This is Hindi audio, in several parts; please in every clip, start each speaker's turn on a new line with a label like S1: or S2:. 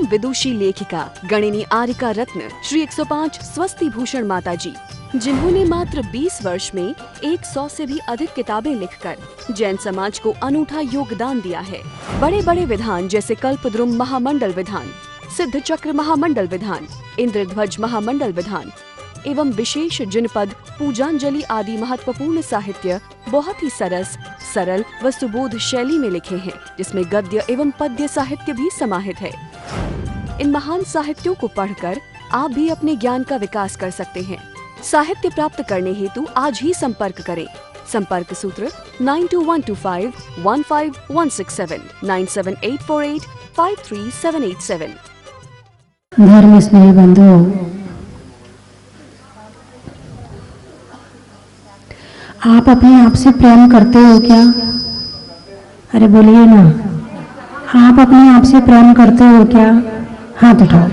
S1: परम विदुषी लेखिका गणिनी आरिका रत्न श्री 105 स्वस्ति भूषण माता जी, जिन्होंने मात्र 20 वर्ष में 100 से भी अधिक किताबें लिखकर जैन समाज को अनूठा योगदान दिया है। बड़े बड़े विधान जैसे कल्पद्रुम महामंडल विधान, सिद्ध चक्र महामंडल विधान, इंद्रध्वज महामंडल विधान एवं विशेष जिनपद, पूजांजलि आदि महत्वपूर्ण साहित्य बहुत ही सरस, सरल व सुबोध शैली में लिखे हैं, जिसमें गद्य एवं पद्य साहित्य भी समाहित है। इन महान साहित्यों को पढ़कर आप भी अपने ज्ञान का विकास कर सकते हैं। साहित्य प्राप्त करने हेतु आज ही संपर्क करें। संपर्क सूत्र 9212515167 97848533787।
S2: धर्म स्नेही बंधुओं, आप अपने आप से प्रेम करते हो क्या? अरे बोलिए ना, आप अपने आप से प्रेम करते हो क्या? हाथ उठाओ।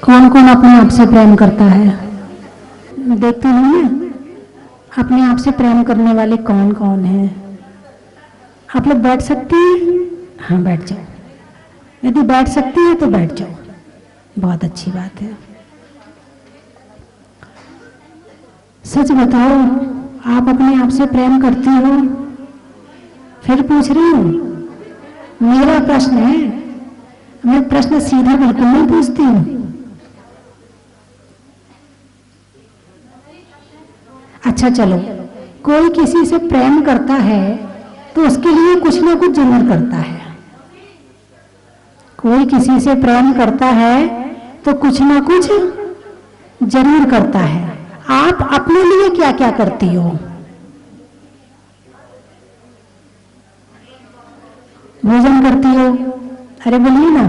S2: कौन कौन अपने आप से प्रेम करता है? देखते नहीं है अपने आप से प्रेम करने वाले कौन कौन है? आप लोग बैठ सकते हैं? हाँ बैठ जाओ। यदि बैठ सकते हैं तो बैठ जाओ, बहुत अच्छी बात है। सच बताओ, आप अपने आप से प्रेम करती हो? फिर पूछ रही हूँ, मेरा प्रश्न है, मैं प्रश्न सीधा बिल्कुल नहीं पूछती हूँ। अच्छा चलो, कोई किसी से प्रेम करता है तो उसके लिए कुछ ना कुछ जरूर करता है। कोई किसी से प्रेम करता है तो कुछ ना कुछ जरूर करता है। आप अपने लिए क्या क्या करती हो? भोजन करती हो? अरे बोलिए ना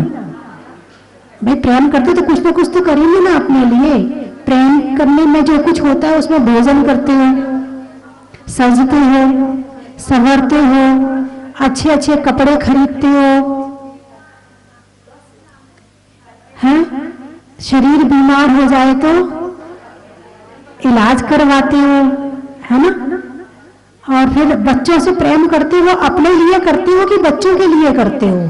S2: भाई, प्रेम करते तो कुछ ना कुछ तो करेंगे ना अपने लिए। प्रेम करने में जो कुछ होता है उसमें भोजन करते हो, सजते हो, संवरते हो, अच्छे अच्छे कपड़े खरीदते हो, हैं? शरीर बीमार हो जाए तो इलाज करवाते हो, है ना? और फिर बच्चों से प्रेम करते हो, अपने लिए करते हो कि बच्चों के लिए करते हो?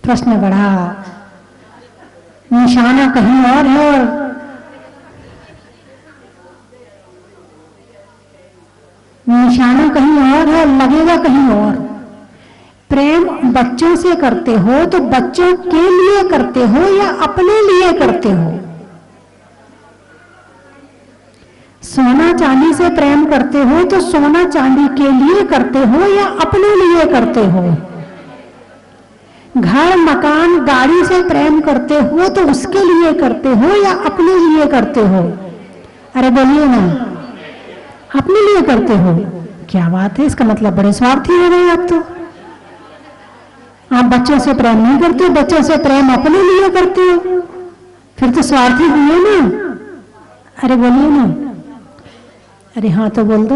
S2: प्रश्न बढ़ा, निशाना कहीं और है और निशाना कहीं और है, लगेगा कहीं और। प्रेम बच्चों से करते हो तो बच्चों के लिए करते हो या अपने लिए करते हो? सोना चांदी से प्रेम करते हो तो सोना चांदी के लिए करते हो या अपने लिए करते हो? घर मकान गाड़ी से प्रेम करते हो तो उसके लिए करते हो या अपने लिए करते हो? अरे बोलिए ना, अपने लिए करते हो। क्या बात है, इसका मतलब बड़े स्वार्थी हो गए आप तो। आप बच्चों से प्रेम नहीं करते, बच्चों से प्रेम अपने लिए करते हो, फिर तो स्वार्थी हुए ना। अरे बोलिए ना, अरे हाँ तो बोल दो।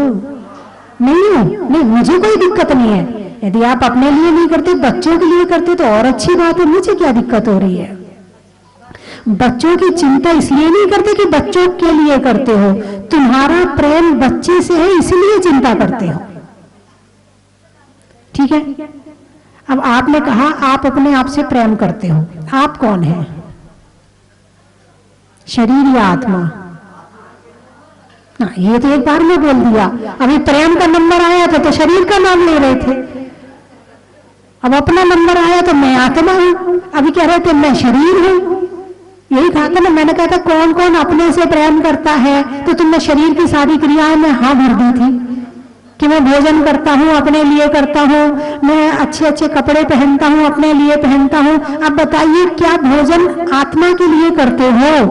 S2: नहीं, मुझे कोई दिक्कत नहीं है। यदि आप अपने लिए नहीं करते, बच्चों के लिए करते तो और अच्छी बात है। मुझे क्या दिक्कत हो रही है? बच्चों की चिंता इसलिए नहीं करते कि बच्चों के लिए करते हो, तुम्हारा प्रेम बच्चे से है इसलिए चिंता करते हो। ठीक है, अब आपने कहा आप अपने आप से प्रेम करते हो। आप कौन है? शरीर या आत्मा? ये तो एक बार में बोल दिया। अभी प्रेम का नंबर आया था तो शरीर का नाम ले रहे थे, अब अपना नंबर आया तो मैं आत्मा हूं। अभी कह रहे थे मैं शरीर हूं। यही कहा था ना, मैंने कहा था कौन कौन अपने से प्रेम करता है, तो तुमने शरीर की सारी क्रियाएं में हाँ भर दी थी कि मैं भोजन करता हूं, अपने लिए करता हूं, मैं अच्छे अच्छे कपड़े पहनता हूं, अपने लिए पहनता हूं। अब बताइए, क्या भोजन आत्मा के लिए करते हो?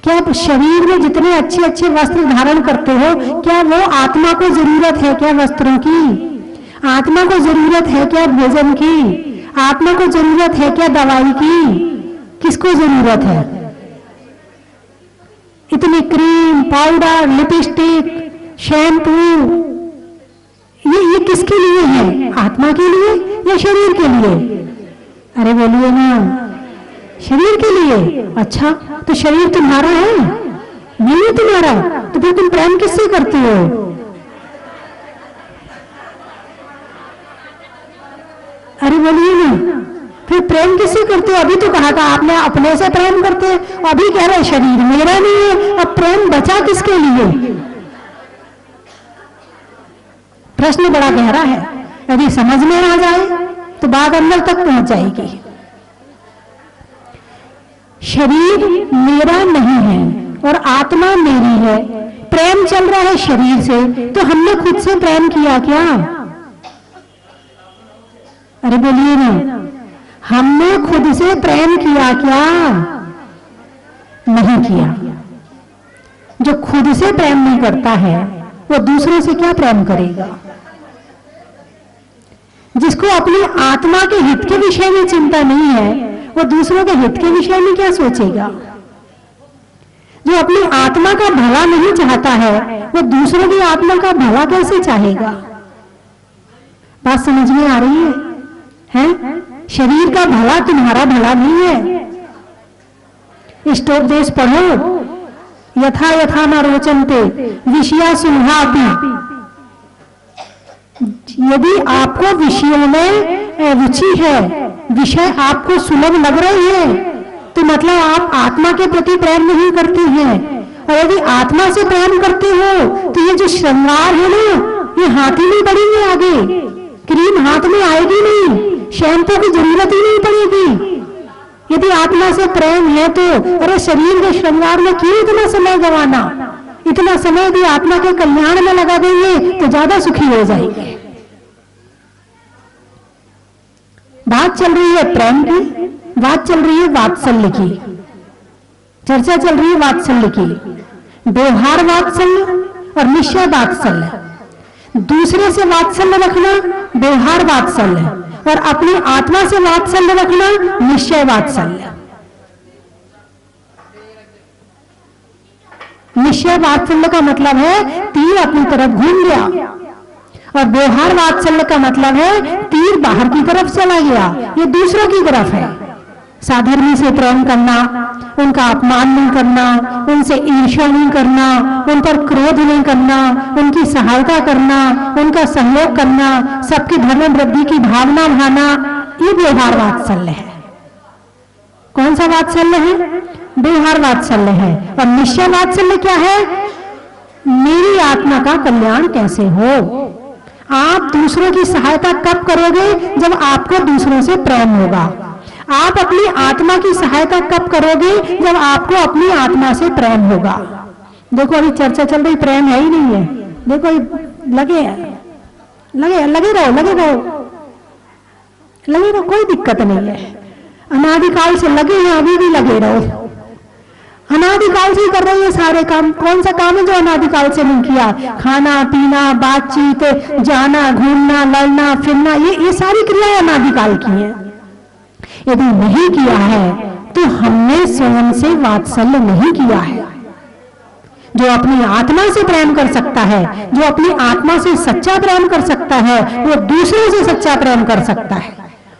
S2: क्या शरीर में जितने अच्छे अच्छे वस्त्र धारण करते हो, क्या वो आत्मा को जरूरत है क्या वस्त्रों की? आत्मा को जरूरत है क्या भोजन की? आत्मा को जरूरत है क्या दवाई की? किसको जरूरत है? इतनी क्रीम, पाउडर, लिपस्टिक, शैम्पू, ये किसके लिए है? आत्मा के लिए या शरीर के लिए? अरे बोलिए ना, शरीर के लिए। अच्छा, तो शरीर तुम्हारा है? नहीं है तुम्हारा, तो फिर तुम प्रेम किससे करते हो? अरे प्रेम किससे करते हो? अभी तो कहा था आपने अपने से प्रेम करते हैं, अभी कह रहे शरीर मेरा नहीं है, अब प्रेम बचा किसके लिए? प्रश्न बड़ा गहरा है, यदि समझ में आ जाए तो बात अंदर तक पहुंच जाएगी। शरीर मेरा नहीं है और आत्मा मेरी है, प्रेम चल रहा है शरीर से, तो हमने खुद से प्रेम किया क्या? अरे बोलिए ना, हमने खुद से प्रेम किया क्या? नहीं किया। जो खुद से प्रेम नहीं करता है वो दूसरों से क्या प्रेम करेगा? जिसको अपनी आत्मा के हित के विषय में चिंता नहीं है वो दूसरों के हित के विषय में क्या सोचेगा? जो अपनी आत्मा का भला नहीं चाहता है वो दूसरों की आत्मा का भला कैसे चाहेगा? बात समझ में आ रही है? शरीर का भला तुम्हारा भला नहीं है। इष्टोपदेश पढ़ो, यथा यथा न रोचन्ते विषया सुलभापि। यदि आपको विषयों में रुचि है, विषय आपको सुलभ लग रहे हैं, तो मतलब आप आत्मा के प्रति प्रेम नहीं करते हैं। और यदि आत्मा से प्रेम करते हो तो ये जो श्रृंगार है ना, ये हाथ ही नहीं पड़ेंगे, आगे क्रीम हाथ में आएगी नहीं, शैम्पू की जरूरत ही नहीं पड़ेगी। यदि आत्मा से प्रेम है तो अरे शरीर के श्रृंगार में क्यों इतना समय गंवाना? इतना समय यदि आत्मा के कल्याण में लगा देंगे तो ज्यादा सुखी हो जाएंगे। बात चल रही है प्रेम की, बात चल रही है वात्सल्य की, चर्चा चल रही है वात्सल्य की। व्यवहार वात्सल्य और निश्चय वात्सल्य। दूसरे से वात्सल्य रखना व्यवहार वात्सल्य, और अपनी आत्मा से वात्सल्य रखना निश्चय वात्सल्य। निश्चय वात्सल्य का मतलब है तीर अपनी तरफ घूम गया, और व्यवहार वात्सल्य का मतलब है तीर बाहर की तरफ चला गया, ये दूसरों की तरफ है। साधर्मी से प्रेम करना, उनका अपमान नहीं करना, उनसे ईर्ष्या नहीं करना, उन पर क्रोध नहीं करना, उनकी सहायता करना, उनका सहयोग करना, सबकी धर्म वृद्धि की भावना भाना, ये व्यवहार वात्सल्य है। कौन सा वात्सल्य है? व्यवहार वात्सल्य है। और निश्चय वात्सल्य क्या है? मेरी आत्मा का कल्याण कैसे हो। आप दूसरों की सहायता कब करोगे? जब आपको दूसरों से प्रेम होगा। आप अपनी आत्मा की सहायता कब करोगे? जब आपको अपनी आत्मा से प्रेम होगा। देखो अभी चर्चा चल रही, प्रेम है ही नहीं है। देखो लगे लगे लगे रहो, लगे रहो, लगे रहो, कोई दिक्कत नहीं है। अनादिकाल से लगे हैं, अभी भी लगे रहो। अनादिकाल से कर रहे हैं सारे काम। कौन सा काम है जो अनादिकाल से नहीं किया? खाना पीना, बातचीत, जाना, घूमना, लड़ना, फिरना, ये सारी क्रियाएं अनादिकाल की हैं। यदि नहीं किया है तो हमने स्वयं से वात्सल्य नहीं किया है। जो अपनी आत्मा से प्रेम कर सकता है, जो अपनी आत्मा से सच्चा प्रेम कर सकता है, वो दूसरों से सच्चा प्रेम कर सकता है।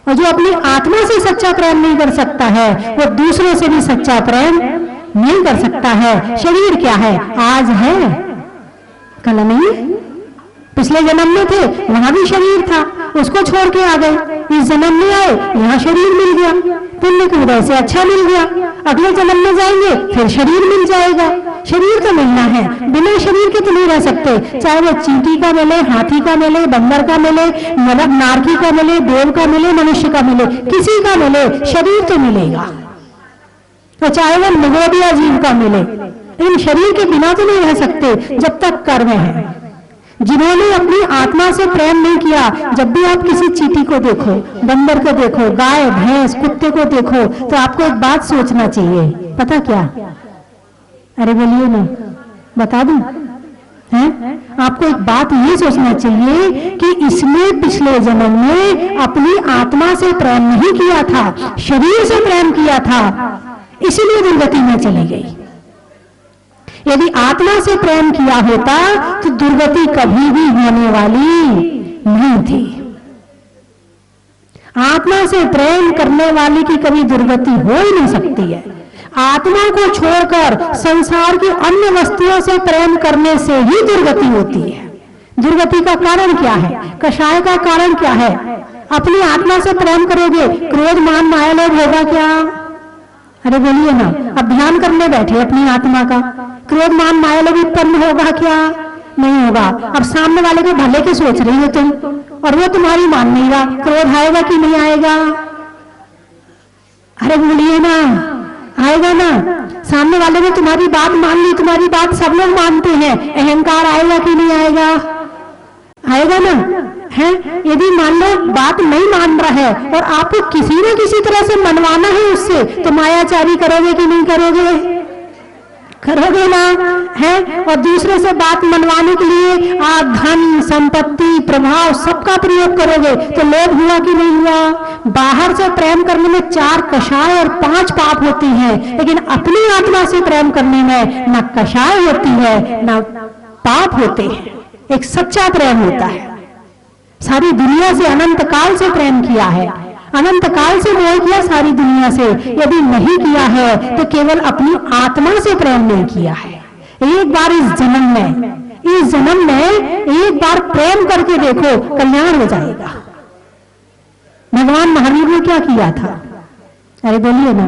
S2: और जो अपनी आत्मा से सच्चा प्रेम नहीं कर सकता है, वो दूसरों से भी सच्चा प्रेम नहीं कर सकता है। शरीर क्या है? आज है, कल नहीं। पिछले जन्म में थे, वहां भी शरीर था, उसको छोड़ के आ गए। इस जन्म में आए, यहाँ शरीर मिल गया, पुण्य की वजह से अच्छा मिल गया। अगले जन्म में जाएंगे, फिर शरीर मिल जाएगा। शरीर तो मिलना है, बिना शरीर के तो नहीं रह सकते। चाहे वो चींटी का मिले, हाथी का मिले, बंदर का मिले, मतलब नारकी का मिले, देव का मिले, मनुष्य का मिले, किसी का मिले, शरीर तो मिलेगा। तो चाहे वो मृगोदिया जीव का मिले, लेकिन शरीर के बिना तो नहीं रह सकते जब तक कर्म है। जिन्होंने अपनी आत्मा से प्रेम नहीं किया, जब भी आप किसी चींटी को देखो, बंदर को देखो, गाय, भैंस, कुत्ते को देखो, तो आपको एक बात सोचना चाहिए। पता क्या? अरे बोलिए ना, बता दूं? हैं? आपको एक बात ये सोचना चाहिए कि इसने पिछले जन्म में अपनी आत्मा से प्रेम नहीं किया था, शरीर से प्रेम किया था, इसीलिए दुर्गति में चली गई। यदि आत्मा से प्रेम किया होता तो दुर्गति कभी भी होने वाली नहीं थी। आत्मा से प्रेम करने वाले की कभी दुर्गति हो ही नहीं सकती है। आत्मा को छोड़कर संसार की अन्य वस्तुओं से प्रेम करने से ही दुर्गति होती है। दुर्गति का कारण क्या है? कषाय का कारण क्या है? अपनी आत्मा से प्रेम करोगे, क्रोध मान माया लोभ होगा क्या? अरे बोलिए ना। अब ध्यान करने बैठे अपनी आत्मा का, क्रोध मान माया लोभ उत्पन्न होगा क्या? नहीं होगा। अब सामने वाले के भले के सोच रही हो तुम, और वो तुम्हारी मान नहीं रहा, क्रोध आएगा कि नहीं आएगा? अरे बोलिए ना, आएगा ना। सामने वाले ने तुम्हारी बात मान ली, तुम्हारी बात सब लोग मानते हैं, अहंकार आएगा कि नहीं आएगा? आएगा ना। है यदि मान लो बात नहीं मान रहा है और आपको किसी न किसी तरह से मनवाना है उससे, तो मायाचारी करोगे कि नहीं करोगे? करोगे ना। है और दूसरे से बात मनवाने के लिए आप धन संपत्ति प्रभाव सबका प्रयोग करोगे, तो लोभ हुआ कि नहीं हुआ? बाहर से प्रेम करने में 4 कषाय और 5 पाप होती हैं, लेकिन अपनी आत्मा से प्रेम करने में न कषाय होती है न पाप होते हैं। एक सच्चा प्रेम होता है। सारी दुनिया से अनंत काल से प्रेम किया है, अनंत काल से मोह किया सारी दुनिया से। यदि नहीं किया है तो केवल अपनी आत्मा से प्रेम नहीं किया है। एक बार इस जन्म में एक बार प्रेम करके देखो, कल्याण हो जाएगा। भगवान महावीर ने क्या किया था? अरे बोलिए ना।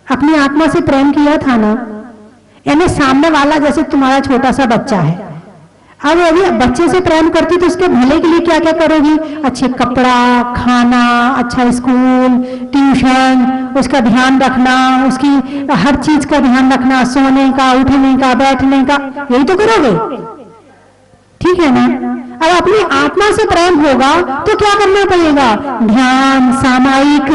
S2: अपनी आत्मा से प्रेम किया था ना। यानी सामने वाला जैसे तुम्हारा छोटा सा बच्चा है, अब अभी बच्चे से प्रेम करती तो उसके भले के लिए क्या क्या करोगी? अच्छे कपड़ा, खाना, अच्छा स्कूल, ट्यूशन, उसका ध्यान रखना, उसकी हर चीज का ध्यान रखना, सोने का, उठने का, बैठने का, यही तो करोगे। ठीक है ना। अब अपनी आत्मा से प्रेम होगा तो क्या करना पड़ेगा? ध्यान, सामायिक।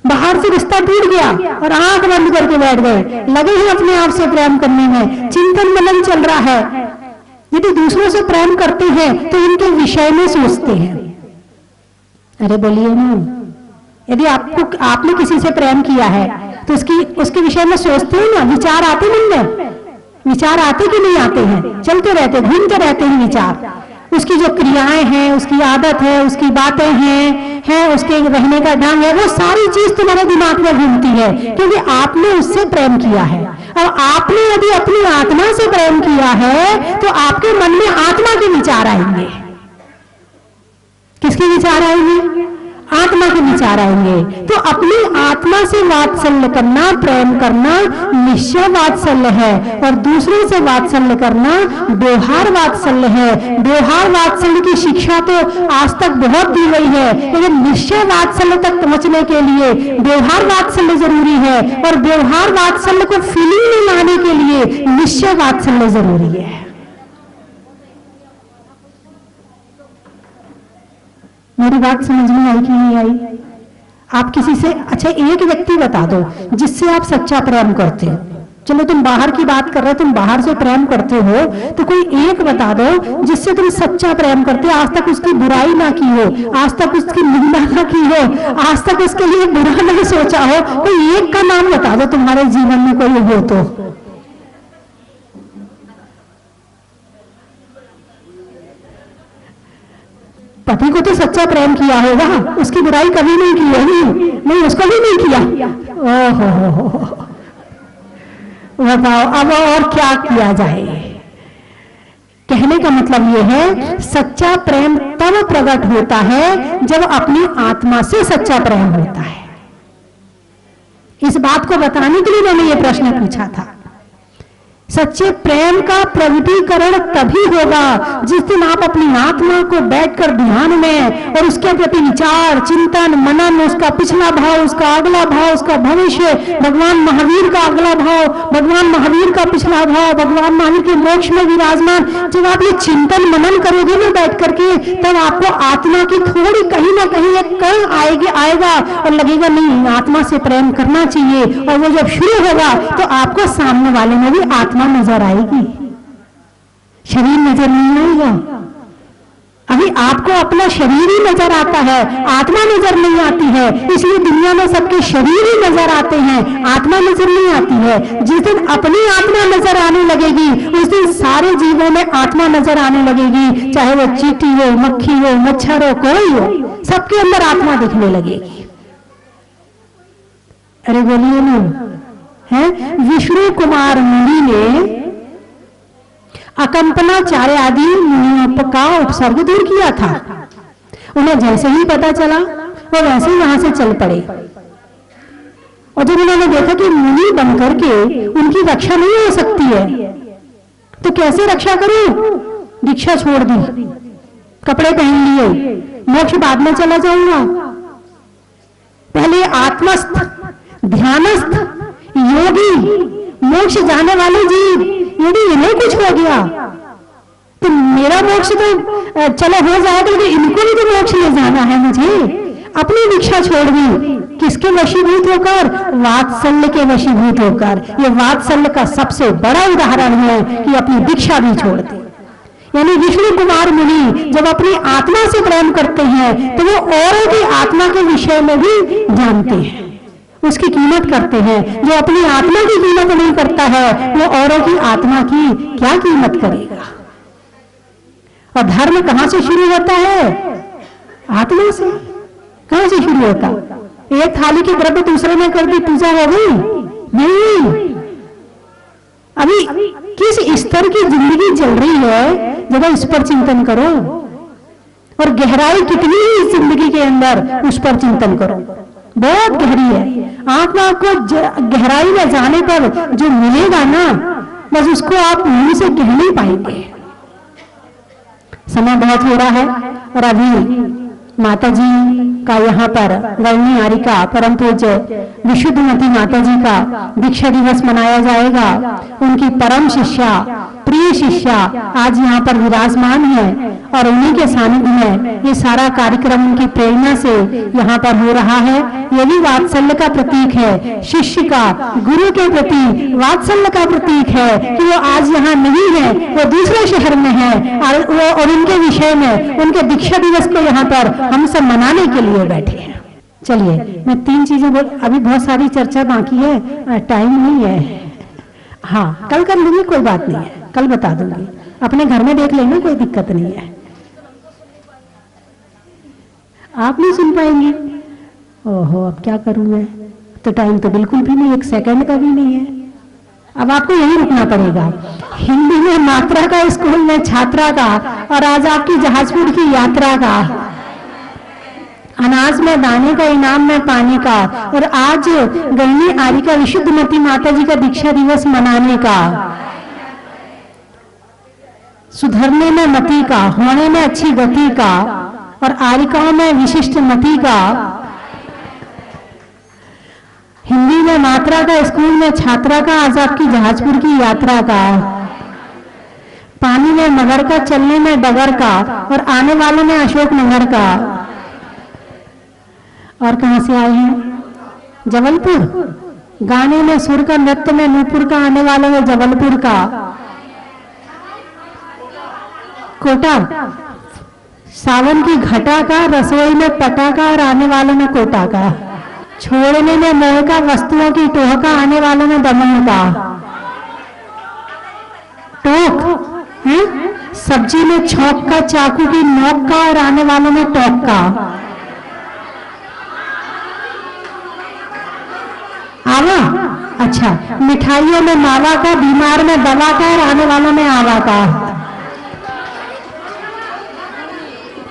S2: बाहर से रिश्ता टूट गया और आंख बंद करके बैठ गए, लगे ही अपने आप से प्रेम करने में, चिंतन मनन चल रहा है। यदि दूसरों से प्रेम करते हैं तो इनके विषय में सोचते हैं। अरे बोलिए ना। यदि आपने किसी से प्रेम किया है तो उसके विषय में सोचते हैं ना, विचार आते मन में। विचार आते कि नहीं आते हैं? चलते रहते, घूमते रहते हैं विचार। उसकी जो क्रियाएं हैं, उसकी आदत है, उसकी बातें हैं, उसके रहने का ढंग है, वो सारी चीज तुम्हारे दिमाग में घूमती है, क्योंकि आपने उससे प्रेम किया है। और आपने यदि अपनी आत्मा से प्रेम किया है तो आपके मन में आत्मा के विचार आएंगे। किसके विचार आएंगे? आत्मा के विचार आएंगे। तो अपनी आत्मा से वात्सल्य करना, प्रेम करना निश्चय वात्सल्य है, और दूसरों से वात्सल्य करना व्यवहार वात्सल्य है। व्यवहार वात्सल्य की शिक्षा तो आज तक बहुत दी गई है, लेकिन निश्चय वात्सल्य तक पहुंचने के लिए व्यवहार वात्सल्य जरूरी है, और व्यवहार वात्सल्य को फीलिंग में लाने के लिए निश्चय वात्सल्य जरूरी है। मेरी बात समझ में आई कि नहीं आई? आप किसी से, अच्छा एक व्यक्ति बता दो जिससे आप सच्चा प्रेम करते हो। चलो तुम बाहर की बात कर रहे हो, तुम बाहर से प्रेम करते हो, तो कोई एक बता दो जिससे तुम सच्चा प्रेम करते हो, आज तक उसकी बुराई ना की हो, आज तक उसकी निंदा ना की हो, आज तक उसके लिए बुरा नहीं सोचा हो। कोई एक का नाम बता दो तुम्हारे जीवन में कोई हो तो। पति को तो सच्चा प्रेम किया होगा, उसकी बुराई कभी नहीं की होगी। नहीं, उसको भी नहीं किया। ओहो, बताओ अब और क्या किया जाए? कहने का मतलब यह है, सच्चा प्रेम तब प्रकट होता है जब अपनी आत्मा से सच्चा प्रेम होता है। इस बात को बताने के लिए मैंने ये प्रश्न पूछा था। सच्चे प्रेम का प्रगटीकरण तभी होगा जिस दिन आप अपनी आत्मा को बैठकर ध्यान में और उसके प्रति विचार, चिंतन, मनन, उसका पिछला भाव, उसका अगला भाव, उसका भविष्य, भगवान महावीर का अगला भाव, भगवान महावीर का पिछला भाव, भगवान महावीर के मोक्ष में विराजमान, जब आप ये चिंतन मनन करोगे ना बैठ करके, तब आपको आत्मा की थोड़ी कहीं ना कहीं एक कण आएगा और लगेगा नहीं, आत्मा से प्रेम करना चाहिए। और वो जब शुरू होगा तो आपको सामने वाले में भी आत्मा नजर आएगी, शरीर नजर नहीं आएगा। अभी आपको अपना शरीर ही नजर आता है, आत्मा नजर नहीं आती है, इसलिए दुनिया में सबके शरीर ही नजर आते हैं, आत्मा नजर नहीं आती है। जिस दिन अपनी आत्मा नजर आने लगेगी उस दिन सारे जीवों में आत्मा नजर आने लगेगी, चाहे वो चींटी हो, मक्खी हो, मच्छर हो, कोई हो, सबके अंदर आत्मा दिखने लगेगी। अरे बोलिए ना। है विष्णु कुमार मुनि ने अकंपनाचार्य आदि मुनियों का उपसर्ग दूर किया था। उन्हें जैसे ही पता चला वो वैसे ही वहां से चल पड़े। और जब उन्होंने देखा कि मुनि बनकर के उनकी रक्षा नहीं हो सकती है तो कैसे रक्षा करूं, दीक्षा छोड़ दी, कपड़े पहन लिए, मोक्ष बाद में चला जाऊंगा। पहले आत्मस्थ, ध्यानस्थ, योगी, मोक्ष जाने वाले जीव, यदि इन्हें कुछ हो गया तो मेरा मोक्ष तो चलो हो जाएगा, लेकिन इनको भी तो मोक्ष ले जाना है मुझे। अपनी दीक्षा छोड़ दी, किसके वशीभूत होकर, वात्सल्य के वशीभूत होकर। ये वात्सल्य का सबसे बड़ा उदाहरण है कि अपनी दीक्षा भी छोड़ दी। यानी विष्णु कुमार मुनि जब अपनी आत्मा से प्रेम करते हैं तो वो औरों की आत्मा के विषय में भी जानते हैं, उसकी कीमत करते हैं। जो अपनी आत्मा की कीमत नहीं करता है वो औरों की आत्मा की क्या कीमत करेगा। और धर्म कहां से शुरू होता है, आत्मा से। कहां से शुरू होता, एक थाली की द्रव्य दूसरे ने कर दी, पूजा हो गई? नहीं। अभी किस स्तर की जिंदगी चल रही है जब इस पर चिंतन करो, और गहराई कितनी है इस जिंदगी के अंदर, उस पर चिंतन करो। बहुत गहरी है। आत्मा को गहराई में जाने पर जो मिलेगा ना, बस उसको आप मुंह से कह नहीं पाएंगे। समय बहुत हो रहा है और अभी माता जी का यहाँ पर गणनी आरिका परम पूज्य विशुद्धमती माता जी का दीक्षा दिवस मनाया जाएगा। उनकी परम शिष्या, प्रिय शिष्या आज यहाँ पर विराजमान है और उन्हीं के सानिध्य में ये सारा कार्यक्रम उनकी प्रेरणा से यहाँ पर हो रहा है। ये भी वात्सल्य का प्रतीक है, शिष्य का गुरु के प्रति वात्सल्य का प्रतीक है कि वो आज यहाँ नहीं है, वो दूसरे शहर में है और उनके विषय में, उनके दीक्षा दिवस को यहाँ पर हम सब मनाने के लिए बैठे हैं। चलिए मैं 3 चीजें बोल, अभी बहुत सारी चर्चा बाकी है, टाइम नहीं है। हाँ, कल कर लूंगी, कोई बात नहीं है, कल बता दूंगी, अपने घर में देख लेना, कोई दिक्कत नहीं है। आप नहीं सुन पाएंगे? ओहो, अब क्या करूं मैं, तो टाइम तो बिल्कुल भी नहीं, 1 सेकंड का भी नहीं है। अब आपको यही रुकना पड़ेगा। हिंदी में मात्रा का, स्कूल में छात्रा का, और आज आपकी जहाजपुर की यात्रा का, अनाज में दाने का, इनाम में पानी का, और आज गणनी आरिका विशुद्धमती माता जी का दीक्षा दिवस मनाने का, सुधरने में मति का, होने में अच्छी गति का, और आरिकाओं में विशिष्ट मति का, हिंदी में मात्रा का, स्कूल में छात्रा का, आज आपकी जहाजपुर की यात्रा का, पानी में मगर का, चलने में डगर का, और आने वालों में अशोक नगर का। और कहां से आए हैं? जबलपुर। गाने में सुर का, नृत्य में नूपुर का, आने वालों में जबलपुर का। कोटा, सावन की घटा का, रसोई में पटा का, और आने वालों में कोटा का। छोड़ने में मोह का, वस्तुओं की टोह का, आने वालों में दमन का। टोक है, सब्जी में छौक का, चाकू की नोक का, और आने वालों में टोक का। आवा, अच्छा, मिठाइयों में मावा का, बीमार में दवा का, और आने वालों में आवा का।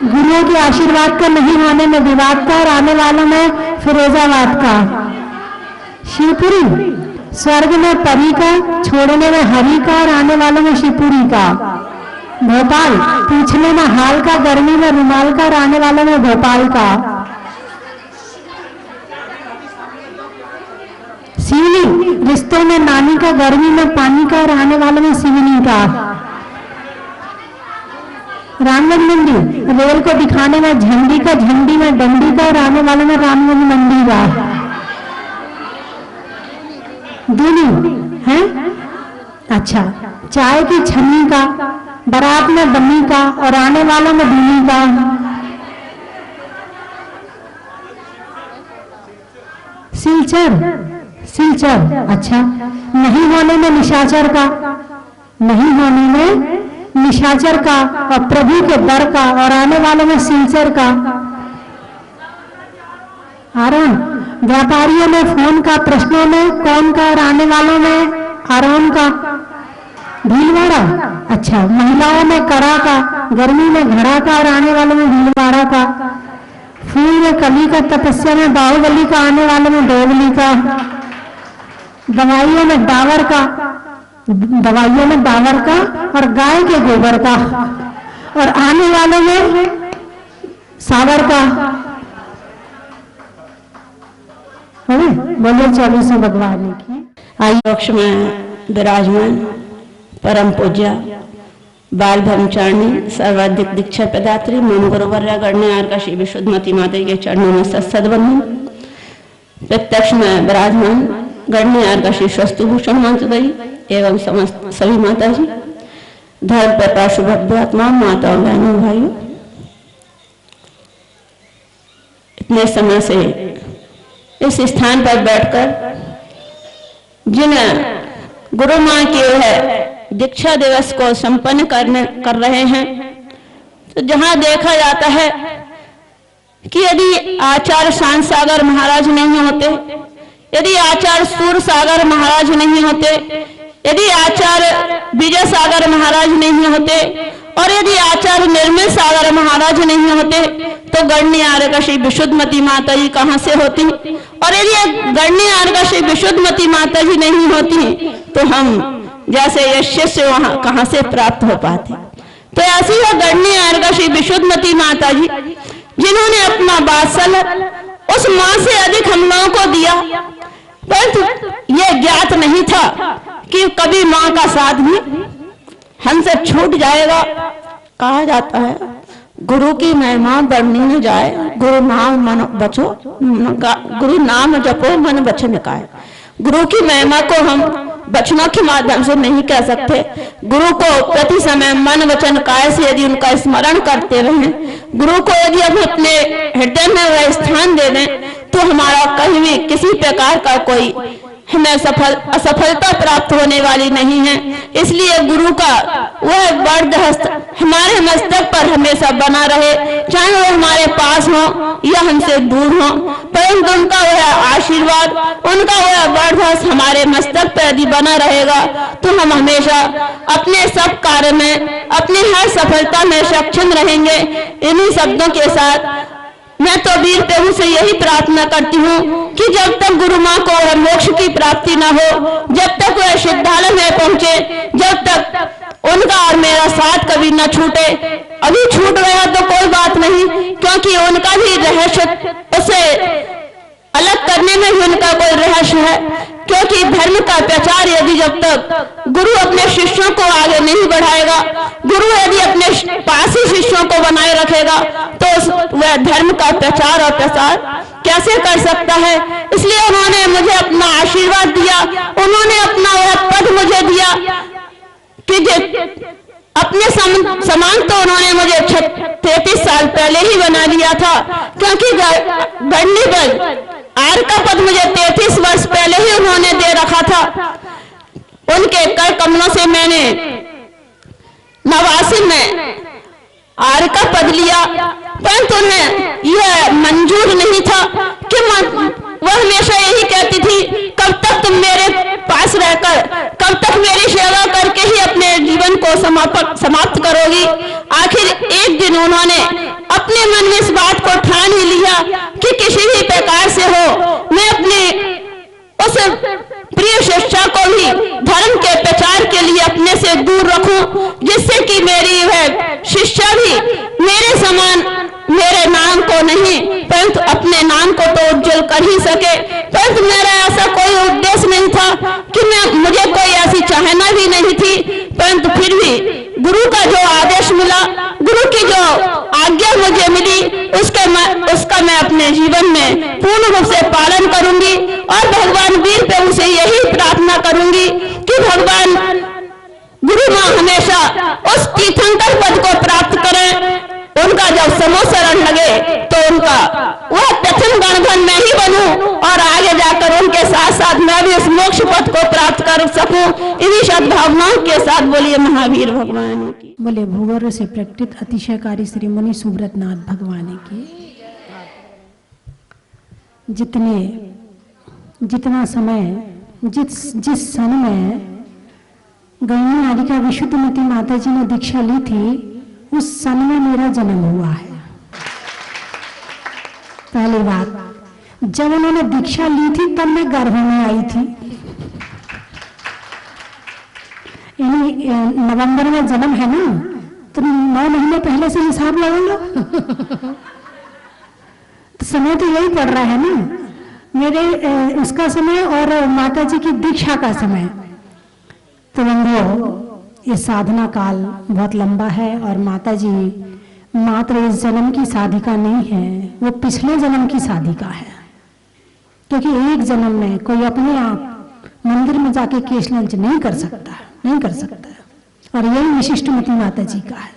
S2: गुरुओं के आशीर्वाद का, नहीं होने में विवाद का, और आने वालों में फिरोजाबाद का। शिवपुरी, स्वर्ग में परी का, छोड़ने में हरि का, और आने वालों में शिवपुरी का। भोपाल, पूछने में हाल का, गर्मी में रुमाल का, और आने वालों में भोपाल का। सिवनी, रिश्तों में नानी का, गर्मी में पानी का, और आने वालों में सिवनी का। रामगंज मंडी, रेल को दिखाने में झंडी का, झंडी में डंडी का, और आने वालों में रामगंज मंडी का। दूनी है, अच्छा, चाय की छन्नी का, बारात में बन्नी का, और आने वालों में दूनी का। सिलचर, सिलचर, अच्छा, नहीं होने में निशाचर का, नहीं होने में निशाचर का, और प्रभु के दर का, और आने वालों में सिलचर का। आराम, व्यापारियों में फोन का, प्रश्नों में कौन का, और आने वालों में आराम का। भीलवाड़ा, अच्छा। महिलाओं में कड़ा का, गर्मी में घड़ा का और आने वालों में भीलवाड़ा का। फूल में कली का, तपस्या में बाहुबली का, आने वालों में डोबली का। दवाइयों में डावर का, दवाइयों में डावर का और गाय के गोबर का, और आने वालों में सावर का। बोले 24 भगवान की।
S3: आइए पक्ष में विराजमान परम पूज्य बाल ब्रह्मचारिणी सर्वाधिक दीक्षा प्रदात्री मम गुरुवर्या गण्य का श्री विशुद्धमती माता के चरणों में सत्सदबंधन। प्रत्यक्ष में विराजमान गण्य का श्री स्वस्तिभूषण माताजी एवं समस्त सभी माता जी, धर्म प्रकाश भव्यात्मा माता और बहनों भाइयों, इतने समय से इस स्थान पर बैठकर जिन गुरु मां के है दीक्षा दिवस को संपन्न कर रहे हैं, तो जहां देखा जाता है कि यदि आचार्य शांत सागर महाराज नहीं होते, यदि आचार्य सूर सागर महाराज नहीं होते, यदि आचार्य विजय सागर महाराज नहीं होते और यदि आचार्य निर्मल सागर महाराज नहीं होते तो गण्य आर्य श्री विशुद्धमती माता जी कहां से होती, और यदि गण्य आर्य श्री विशुद्धमती माता जी नहीं होती तो हम जैसे ये शिष्य वहां कहां से प्राप्त हो पाते। तो ऐसी है गण्य आर्य श्री विशुद्धमती माता जी, जिन्होंने अपना वात्सल्य उस मां से अधिक हम लोगों को दिया, परंतु यह ज्ञात नहीं था कि कभी मां का साथ भी हमसे छूट जाएगा। कहा जाता है गुरु की महिमा बढ़नी न जाए, गुरु नाम मन बचो, गुरु नाम जपो मन वचन काए। गुरु की महिमा को हम वचनों के माध्यम से नहीं कह सकते। गुरु को प्रति समय मन वचन काय से यदि उनका स्मरण करते रहें, गुरु को यदि हम अपने हृदय में वह स्थान दे दें, तो हमारा कहीं भी किसी प्रकार का कोई हमें असफलता प्राप्त होने वाली नहीं है। इसलिए गुरु का वह वरद हस्त हमारे मस्तक पर हमेशा बना रहे, चाहे वो हमारे पास हो या हमसे दूर हो, परंतु उनका वह आशीर्वाद, उनका वह वरद हस्त हमारे मस्तक पर यदि बना रहेगा तो हम हमेशा अपने सब कार्य में, अपनी हर सफलता में सक्षम रहेंगे। इन्हीं शब्दों के साथ मैं तो वीर प्रभु से यही प्रार्थना करती हूँ कि जब तक गुरु माँ को वह मोक्ष की प्राप्ति न हो, जब तक वह सिद्धालय में पहुंचे, जब तक उनका और मेरा साथ कभी न छूटे। अभी छूट गया तो कोई बात नहीं, क्योंकि उनका भी रहस्य, उसे अलग करने में भी उनका कोई रहस्य है। क्योंकि धर्म का प्रचार यदि जब तक गुरु अपने शिष्यों को आगे नहीं बढ़ाएगा, गुरु यदि अपने पास ही शिष्यों को बनाए रखेगा, तो वह धर्म का प्रचार और प्रसार कैसे कर सकता है। इसलिए उन्होंने मुझे अपना आशीर्वाद दिया, उन्होंने अपना वह पद मुझे दिया कि अपने समान तो उन्होंने मुझे 33 साल पहले ही बना दिया था, क्योंकि गढ़नी पर आर्य का पद मुझे 33 वर्ष पहले ही उन्होंने दे रखा था। उनके कर कमलों से मैंने 89 में आर्य का पद लिया, परंतु उन्हें यह मंजूर नहीं था कि वह हमेशा यही कहती थी, कब तक तुम मेरे पास रहकर, कब तक मेरी सेवा करके ही अपने जीवन को समाप्त करोगी। आखिर एक दिन उन्होंने अपने मन में इस बात को ठान ही लिया कि किसी भी प्रकार से हो मैं अपने उस प्रिय शिष्या को भी धर्म के प्रचार के लिए अपने से दूर रखूं, जिससे कि मेरी वह शिष्या भी मेरे समान मेरे नाम को नहीं परंतु अपने नाम को तो उज्जवल कर ही सके। परंतु मेरा ऐसा कोई उद्देश्य नहीं था कि मुझे कोई ऐसी चाहना भी नहीं थी, परंतु फिर भी गुरु का जो आदेश मिला, गुरु की जो आज्ञा मुझे मिली, उसका मैं अपने जीवन में पूर्ण रूप से पालन करूंगी। और भगवान वीर प्रभु से यही प्रार्थना करूंगी कि भगवान गुरु मां हमेशा उस तीर्थंकर पद को प्राप्त करें। उनका जब समूह शरण लगे तो उनका वह प्रथम गणधन मैं ही बनूं और आगे जाकर उनके साथ साथ मैं भी उस मोक्ष पद को प्राप्त कर सकूं। इन्हीं सद्भावनाओं के साथ बोलिए महावीर भगवान की।
S2: बोले भूगर्भ से प्रकटित अतिशयकारी श्री मुनि सुब्रतनाथ भगवान की। जितना समय जिस सन में गणनी हारिका विशुद्धमती माता जी ने दीक्षा ली थी, उस सन में मेरा जन्म हुआ है। पहली बात, जब उन्होंने दीक्षा ली थी तब मैं गर्भ में आई थी। नवंबर में जन्म है ना, तो 9 महीने पहले से हिसाब लगा लो। तो समय तो यही पड़ रहा है ना, मेरे उसका समय और माता जी की दीक्षा का समय। तो बंधुओं, ये साधना काल बहुत लंबा है और माता जी मात्र इस जन्म की साधिका नहीं है, वो पिछले जन्म की साधिका है। क्योंकि एक जन्म में कोई अपने आप मंदिर में जाके केश लंच नहीं कर सकता, नहीं कर सकता। और यही विशिष्टमती माता जी का है।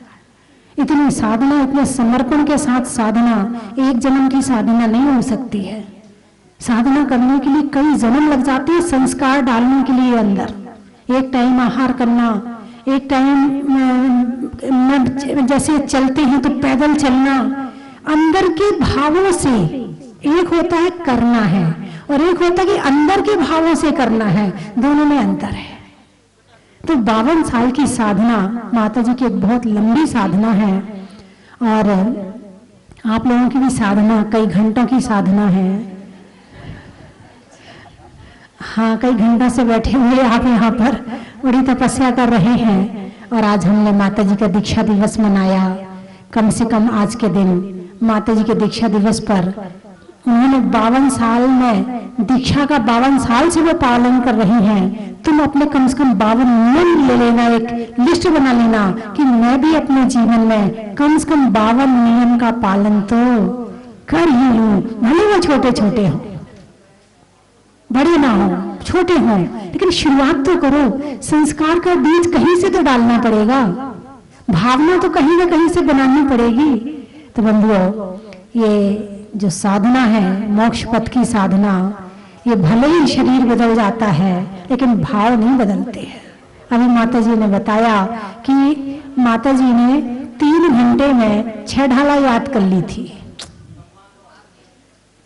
S2: इतनी साधना, इतने समर्पण के साथ साधना एक जन्म की साधना नहीं हो सकती है। साधना करने के लिए कई जन्म लग जाते हैं, संस्कार डालने के लिए अंदर। एक टाइम आहार करना, एक टाइम जैसे चलते हैं तो पैदल चलना, अंदर के भावों से। एक होता है करना है और एक होता है कि अंदर के भावों से करना है, दोनों में अंतर है। तो 52 साल की साधना माता जी की एक बहुत लंबी साधना है और आप लोगों की भी साधना कई घंटों की साधना है। हाँ, कई घंटा से बैठे हुए आप यहाँ पर बड़ी तपस्या कर रहे हैं और आज हमने माता जी का दीक्षा दिवस मनाया। कम से कम आज के दिन माता जी के दीक्षा दिवस पर उन्होंने 52 साल में दीक्षा का 52 साल से वो पालन कर रही हैं। तुम अपने कम से कम 52 नियम ले लेना, एक लिस्ट बना लेना कि मैं भी अपने जीवन में कम से कम 52 नियम का पालन तो कर ही लूं। भले वो छोटे छोटे हों, बड़े ना हो, छोटे हों, लेकिन शुरुआत तो करो। संस्कार का बीज कहीं से तो डालना पड़ेगा, भावना तो कहीं ना कहीं से बनानी पड़ेगी। तो बंधुओं, ये जो साधना है, मोक्ष पथ की साधना, ये भले ही शरीर बदल जाता है लेकिन भाव नहीं बदलते हैं। अभी माता जी ने बताया कि माता जी ने 3 घंटे में 6 ढाला याद कर ली थी।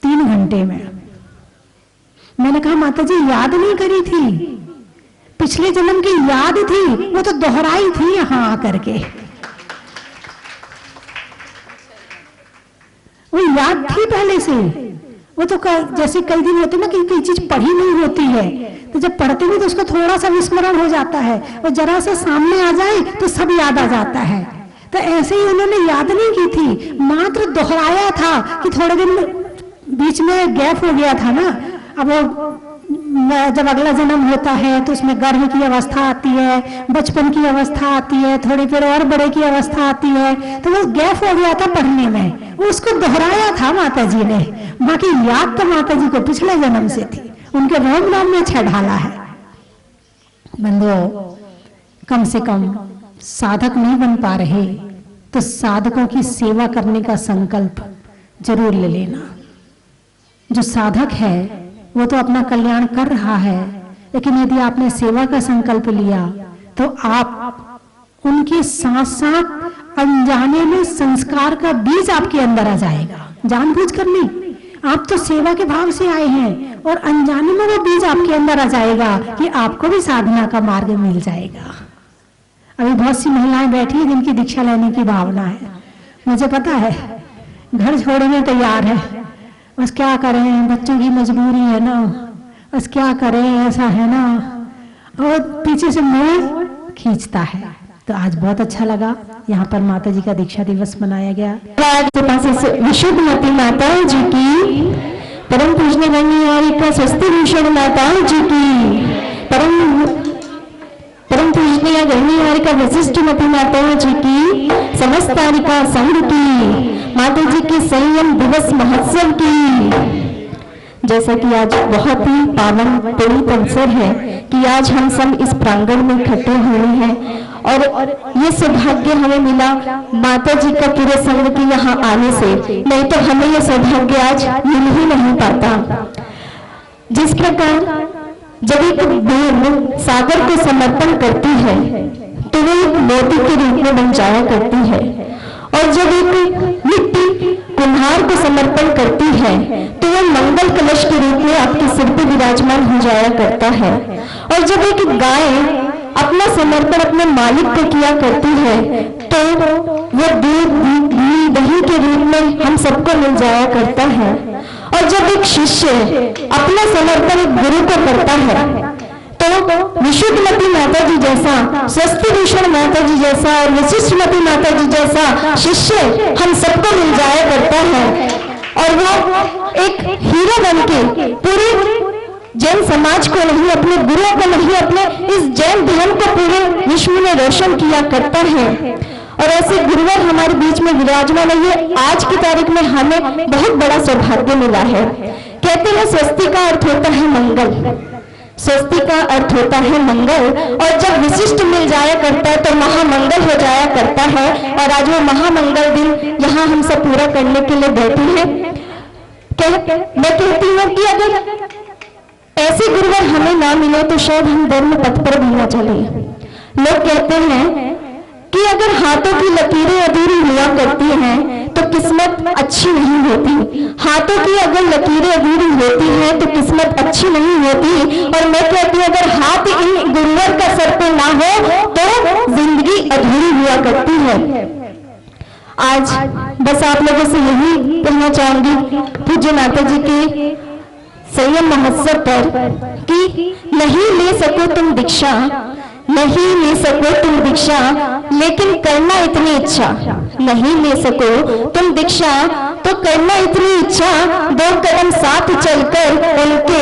S2: 3 घंटे में। मैंने कहा माता जी याद नहीं करी थी, पिछले जन्म की याद थी, वो तो दोहराई थी यहां आकर के। वो याद थी पहले से। वो तो जैसे कई दिन होते ना कि कोई चीज पढ़ी नहीं होती है, तो जब पढ़ते नहीं तो उसको थोड़ा सा विस्मरण हो जाता है और जरा सा सामने आ जाए तो सब याद आ जाता है। तो ऐसे ही उन्होंने याद नहीं की थी, मात्र दोहराया था कि थोड़े दिन बीच में गैप हो गया था ना। अब जब अगला जन्म होता है तो उसमें गर्भ की अवस्था आती है, बचपन की अवस्था आती है, थोड़ी फिर और बड़े की अवस्था आती है, तो वो गैप हो गया था पढ़ने में, उसको दोहराया था माता जी ने। बाकी याद तो माता जी को पिछले जन्म से थी, उनके रोम नाम में 6 ढाला है। बंधुओं, कम से कम साधक नहीं बन पा रहे तो साधकों की सेवा करने का संकल्प जरूर ले लेना। जो साधक है वो तो अपना कल्याण कर रहा है, लेकिन यदि आपने सेवा का संकल्प लिया तो आप उनके साथ साथ अनजाने में संस्कार का बीज आपके अंदर आ जाएगा। जानबूझकर नहीं, आप तो सेवा के भाव से आए हैं और अनजाने में वो बीज आपके अंदर आ जाएगा कि आपको भी साधना का मार्ग मिल जाएगा। अभी बहुत सी महिलाएं बैठी हैं जिनकी दीक्षा लेने की भावना है, मुझे पता है, घर छोड़ने तैयार है, बस क्या करें, बच्चों की मजबूरी है ना, बस क्या करें, ऐसा है ना, और पीछे से मुंह खींचता है। तो आज बहुत अच्छा लगा, यहाँ पर माता जी का दीक्षा दिवस मनाया गया। विशुद्धमती माता जी की, परम पूजनीय गणनी हारिका स्वस्ति भूषण माता जी की, परम पूजनीय गणनी हारिका वशिष्ठमती माता जी की, समस्त हारिका संघ की, माता जी के संयम दिवस महोत्सव की। जैसा कि आज बहुत ही पावन पवित्र अवसर है कि आज हम सब इस प्रांगण में इकट्ठे हुए हैं और ये सौभाग्य हमें मिला माता जी का पूरे संघ के यहाँ आने से, नहीं तो हमें ये सौभाग्य आज मिल ही नहीं पाता। जिस प्रकार जब एक बूंद सागर को समर्पण करती है तो वो एक मोती के रूप में बन जाया करती है, और जब एक मिट्टी
S4: ब्रह्मांड को समर्पण करती है तो वह मंगल कलश के रूप में आपके सिर पे विराजमान हो जाया करता है। और जब एक गाय अपना समर्पण अपने मालिक को किया करती है तो वह दूध घी दही के रूप में हम सबको मिल जाया करता है। और जब एक शिष्य अपना समर्पण एक गुरु को करता है तो विशुद्धमती माता जी जैसा, स्वस्ति भूषण माता जी जैसा और विशिष्टमती माता जी जैसा शिष्य हम सबको मिल जाया करता है। और वो एक हीरो बनके पूरे जैन समाज को नहीं, अपने गुरुओं को नहीं, अपने इस जैन धर्म को पूरे विश्व में रोशन किया करता है। और ऐसे गुरुवर हमारे बीच में विराजमान है। ये आज की तारीख में हमें बहुत बड़ा सौभाग्य मिला है। कहते हैं स्वस्ति का अर्थ होता है मंगल, स्वस्ति का अर्थ होता है मंगल। और जब विशिष्ट मिल जाया करता है तो महामंगल हो जाया करता है। और आज वो महामंगल दिन यहाँ हम सब पूरा करने के लिए बैठे हैं। मैं कहती हूँ कि अगर ऐसे गुरुवर हमें ना मिले तो शायद हम धर्म पथ पर भी ना चले। लोग कहते हैं कि अगर हाथों की लकीरें अधूरी हुआ करती हैं तो किस्मत अच्छी नहीं होती। हाथों की अगर लकीरें अधूरी होती हैं तो किस्मत अच्छी नहीं होती। और मैं कहती हूँ अगर हाथ इन गुरुवर का सर पे ना हो तो जिंदगी अधूरी हुआ करती है। आज बस आप लोगों से यही कहना चाहूंगी पूज्य माता जी के संयम महोत्सव पर कि नहीं ले सको तुम दीक्षा, नहीं ले सको तुम दीक्षा, लेकिन करना इतनी इच्छा। नहीं ले सको तुम दीक्षा तो करना इतनी इच्छा, 2 कदम साथ चलकर उनके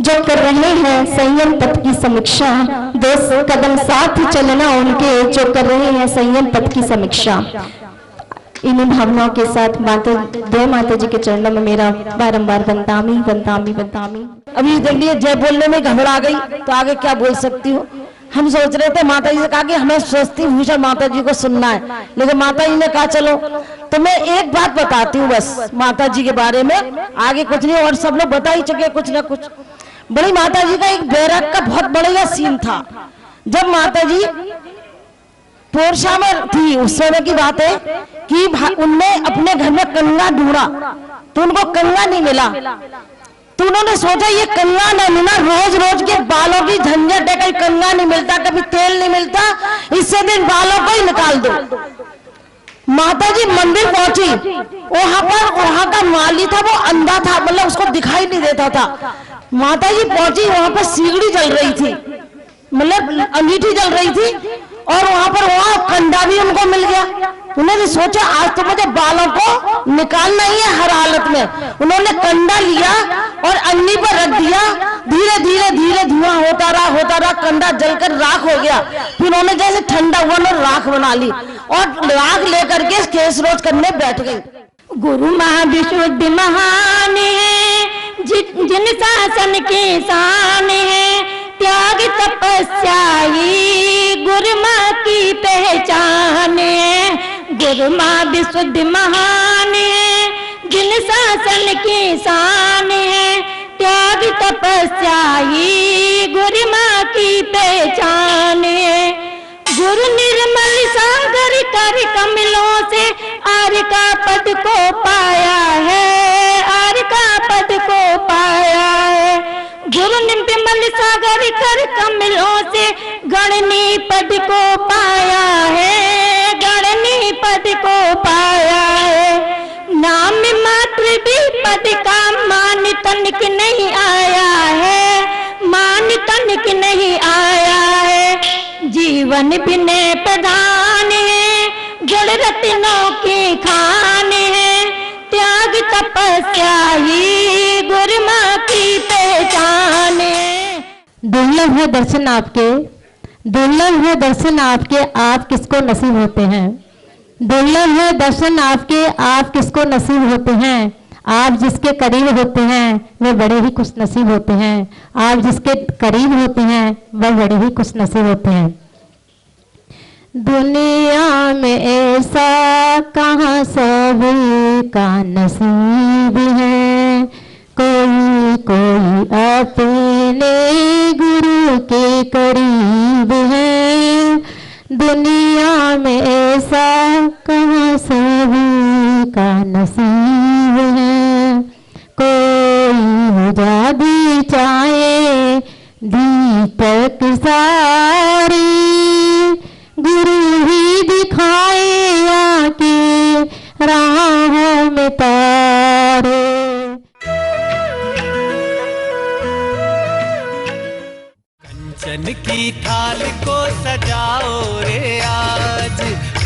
S4: जो कर रहे हैं संयम पथ की समीक्षा, 2 कदम साथ चलना उनके जो कर रहे हैं संयम पथ की समीक्षा। इन्हीं भावनाओं के साथ माता जी के चरणों में मेरा बारंबार बंदामी बंदामी बंदामी।
S5: अभी देख लिए जय बोलने में घबरा गई तो आगे क्या बोल सकती हूँ। हम सोच रहे थे माता जी से कहा कि हमें स्वस्ति भूषण माता जी को सुनना है, लेकिन माता जी ने कहा चलो। तो मैं एक बात बताती हूँ बस माता जी के बारे में, आगे कुछ नहीं, और सब लोग बता ही चुके कुछ ना कुछ। बड़ी माता जी का एक बैरक का बहुत बड़ा सीन था। जब माता जी पोरसा में थी उस समय की बात है कि उनने अपने घर में कंगा ढूंढा तो उनको कंगा नहीं मिला। तो उन्होंने सोचा ये कंगा नहीं मिला, रोज रोज के बालों की झंझट है, कहीं कंगा नहीं मिलता, कभी तेल नहीं मिलता, इससे दिन बालों को ही निकाल दो। माता जी मंदिर पहुंची, वहां का माली था वो अंधा था, मतलब उसको दिखाई नहीं देता था। माता जी पहुंची, वहां पर सीगड़ी जल रही थी, मतलब अंगीठी जल रही थी, और वहां कंडा भी उनको मिल गया। उन्होंने सोचा आज तो मुझे बालों को निकालना ही है हर हालत में। उन्होंने कंडा लिया और अन्नी पर रख दिया, धीरे धीरे धीरे धुआं होता रहा, कंडा जलकर राख हो गया। फिर उन्होंने जैसे ठंडा हुआ ना राख बना ली और राख लेकर के केस रोज करने बैठ गई।
S4: गुरु माँ विशुद्ध महान है, जिन शासन के शान है, त्याग तपस्या ही गुरु माँ की पहचान है। गुरु माँ विशुद्ध महान है, जिन शासन की शान है, त्याग तपस्या ही गुरु माँ की पहचान है। गुरु निर्मल सागर कर कमलों से आर्य का पद को पाया है, आर्य का पद को पाया है। गुरु निर्मल सागर कर कमलों से गणनी पद को पाया है, गणनी पद को पाया है। नाम मात्र भी पद का मान तनिक नहीं आया है, मान तनिक नहीं आया है। जीवन विनय प्रधान है, गुण रत्नों की खान है, त्याग तपस्या ही गुरु माँ की पहचान है। दुर्लभ है दर्शन आपके, दुर्लभ है दर्शन आपके, आप किसको नसीब होते हैं। दुर्लभ है दर्शन आपके, आप किसको नसीब होते हैं। आप जिसके करीब होते हैं वे बड़े ही खुश नसीब होते हैं, आप जिसके करीब होते हैं वह बड़े ही खुश नसीब होते हैं। दुनिया में ऐसा कहाँ सभी का नसीब है, कोई कोई अपने गुरु के करीब है। दुनिया में ऐसा कहाँ सभी का नसीब है। कोई बुझा चाहे दीपक सारी, गुरु ही दिखाए आके राहों में तारे।
S6: कंचन की थाल को सजाओ रे आज,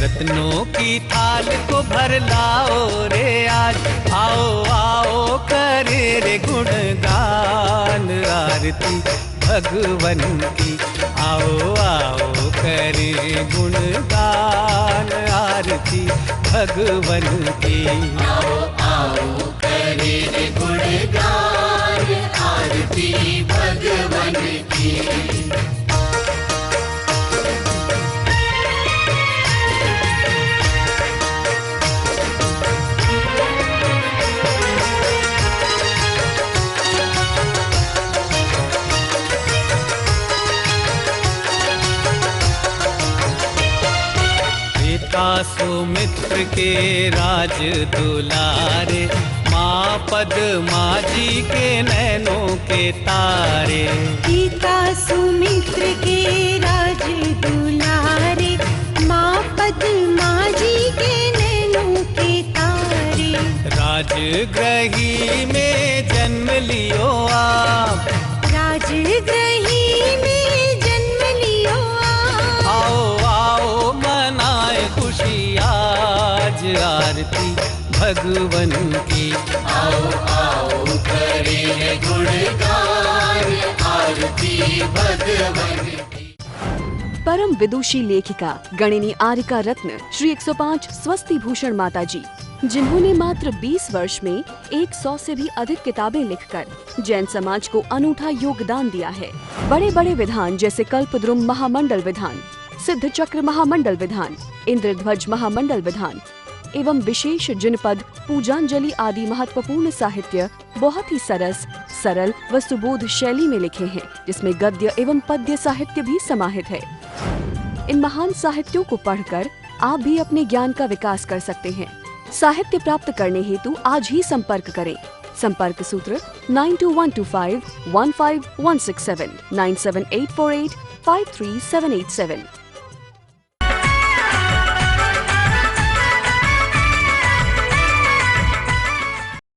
S6: रत्नों की थाल को भर लाओ रे आज। आओ आओ करे रे गुणगान आरती भगवन की। आओ आओ करे गुणगान आरती भगवन की। आओ आओ करे रे गुणगान आरती भगवन की। सुमित्र के राज दुलारे, माँ पद्मा जी के नैनों के तारे।
S7: पिता सुमित्र के राज दुलारे, माँ पद्मा जी के नैनों के तारे।
S6: राजगृही में जन्म लियो आप,
S7: राजगृही में जन्म लियो आप।
S6: आओ आओ मनाए खुशी आज आरती भगवन की। आओ आओ करे गुणगान आरती भगवन की।
S1: परम विदुषी लेखिका गणिनी आरिका रत्न श्री 105 स्वस्ति भूषण माता जी, जिन्होंने मात्र 20 वर्ष में 100 से भी अधिक किताबें लिखकर जैन समाज को अनूठा योगदान दिया है। बड़े बड़े विधान जैसे कल्पद्रुम महामंडल विधान, सिद्ध चक्र महामंडल विधान, इंद्रध्वज महामंडल विधान एवं विशेष जिनपद, पूजांजलि आदि महत्वपूर्ण साहित्य बहुत ही सरस, सरल व सुबोध शैली में लिखे हैं, जिसमें गद्य एवं पद्य साहित्य भी समाहित है। इन महान साहित्यों को पढ़कर आप भी अपने ज्ञान का विकास कर सकते हैं। साहित्य प्राप्त करने हेतु आज ही संपर्क करें। संपर्क सूत्र 9212515167, 97848533787।